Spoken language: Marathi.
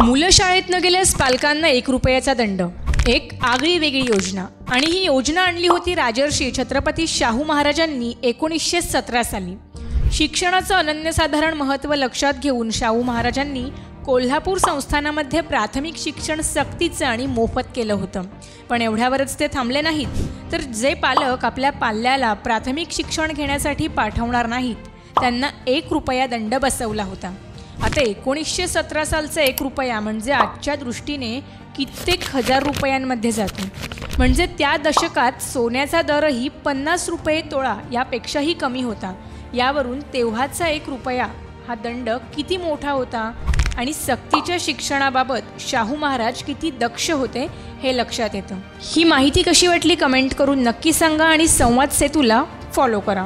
मुलं शाळेत न गेल्यास पालकांना 1 रुपयाचा दंड, एक आगळी वेगळी योजना. आणि ही योजना आणली होती राजर्षी छत्रपती शाहू महाराजांनी 1917 साली. शिक्षणाचं अनन्यसाधारण महत्त्व लक्षात घेऊन शाहू महाराजांनी कोल्हापूर संस्थानामध्ये प्राथमिक शिक्षण सक्तीचं आणि मोफत केलं होतं. पण एवढ्यावरच ते थांबले नाहीत, तर जे पालक आपल्या पाल्याला प्राथमिक शिक्षण घेण्यासाठी पाठवणार नाहीत त्यांना 1 रुपया दंड बसवला होता. आता 1917 सालचा 1 रुपया म्हणजे आजच्या दृष्टीने कित्येक हजार रुपयांमध्ये जातो. म्हणजे त्या दशकात सोन्याचा दरही 50 रुपये तोळा यापेक्षाही कमी होता. यावरून तेव्हाचा 1 रुपया हा दंड किती मोठा होता आणि सक्तीच्या शिक्षणाबाबत शाहू महाराज किती दक्ष होते हे लक्षात येतं. ही माहिती कशी वाटली कमेंट करून नक्की सांगा आणि संवाद सेतूला फॉलो करा.